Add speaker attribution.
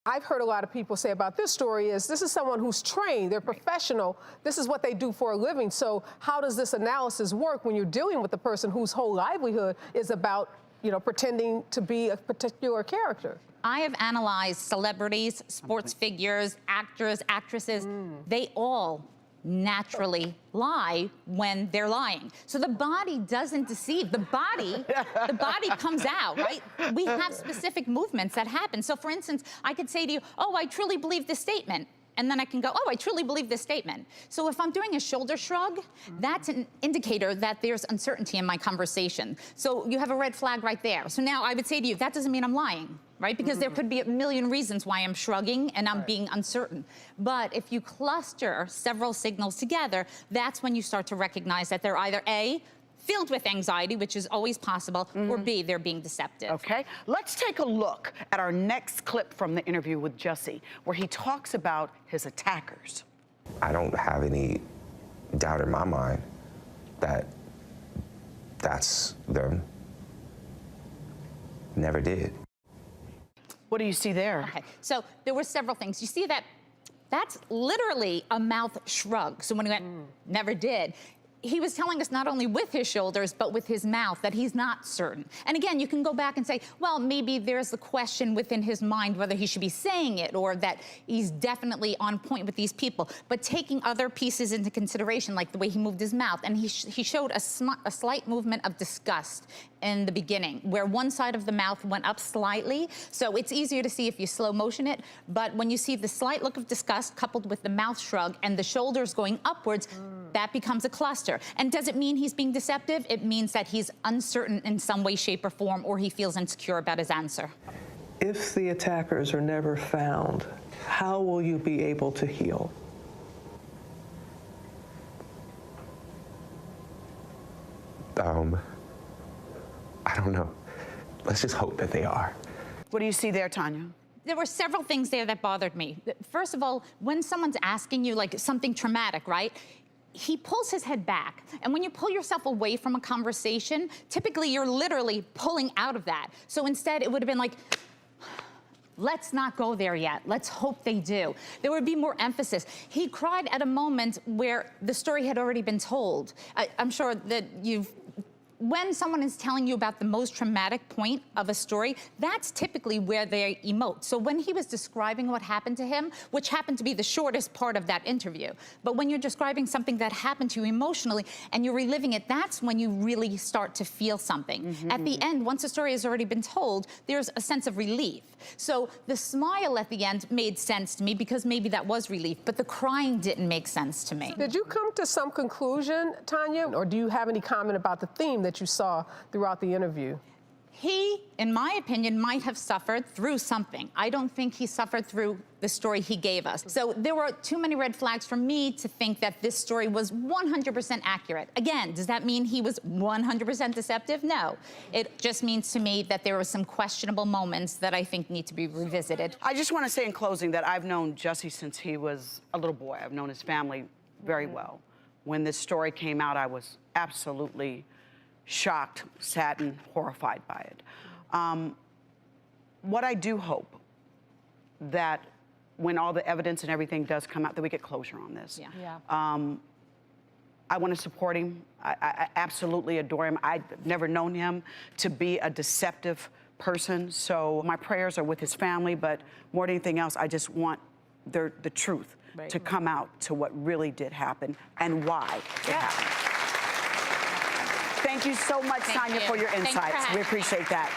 Speaker 1: I've heard a lot of people say about this story is this is someone who's trained, they're professional, this is what they do for a living. So how does this analysis work when you're dealing with a person whose whole livelihood is about, pretending to be a particular character?
Speaker 2: I have analyzed celebrities, sports figures, actors, actresses. They all naturally lie when they're lying. So the body doesn't deceive. The body comes out, right? We have specific movements that happen. So for instance, I could say to you, oh, I truly believe this statement. And then I can go, oh, I truly believe this statement. So if I'm doing a shoulder shrug, that's an indicator that there's uncertainty in my conversation. So you have a red flag right there. So now I would say to you, that doesn't mean I'm lying, right? Because there could be a million reasons why I'm shrugging and I'm being uncertain. But if you cluster several signals together, that's when you start to recognize that they're either A, filled with anxiety, which is always possible, or B, they're being deceptive.
Speaker 3: Okay, let's take a look at our next clip from the interview with Jussie, where he talks about his attackers.
Speaker 4: I don't have any doubt in my mind that that's them. Never did.
Speaker 3: What do you see there?
Speaker 2: Okay, so there were several things. You see that that's literally a mouth shrug. So when he went, never did, he was telling us not only with his shoulders, but with his mouth that he's not certain. And again, you can go back and say, well, maybe there's a question within his mind whether he should be saying it or that he's definitely on point with these people. But taking other pieces into consideration, like the way he moved his mouth, and he showed a slight movement of disgust in the beginning, where one side of the mouth went up slightly. So it's easier to see if you slow motion it. But when you see the slight look of disgust coupled with the mouth shrug and the shoulders going upwards, that becomes a cluster. And does it mean he's being deceptive? It means that he's uncertain in some way, shape, or form, or he feels insecure about his answer.
Speaker 5: If the attackers are never found, how will you be able to heal?
Speaker 4: I don't know. Let's just hope that they are.
Speaker 3: What do you see there, Tonya?
Speaker 2: There were several things there that bothered me. First of all, when someone's asking you like something traumatic, right? He pulls his head back. And when you pull yourself away from a conversation, typically you're literally pulling out of that. So instead it would have been like, let's not go there yet. Let's hope they do. There would be more emphasis. He cried at a moment where the story had already been told. I'm sure that when someone is telling you about the most traumatic point of a story, that's typically where they emote. So when he was describing what happened to him, which happened to be the shortest part of that interview, but when you're describing something that happened to you emotionally and you're reliving it, that's when you really start to feel something. At the end, once the story has already been told, there's a sense of relief. So the smile at the end made sense to me because maybe that was relief, but the crying didn't make sense to me.
Speaker 1: Did you come to some conclusion, Tonya, or do you have any comment about the theme that you saw throughout the interview?
Speaker 2: He, in my opinion, might have suffered through something. I don't think he suffered through the story he gave us. So there were too many red flags for me to think that this story was 100% accurate. Again, does that mean he was 100% deceptive? No. It just means to me that there were some questionable moments that I think need to be revisited.
Speaker 3: I just want to say in closing that I've known Jussie since he was a little boy. I've known his family very well. When this story came out, I was absolutely shocked, saddened, horrified by it. What I do hope that when all the evidence and everything does come out, that we get closure on this. I want to support him. I absolutely adore him. I've never known him to be a deceptive person, so my prayers are with his family, but more than anything else, I just want the truth to come out to what really did happen and why it happened. Thank you so much, Tonya, for your insights. We appreciate that.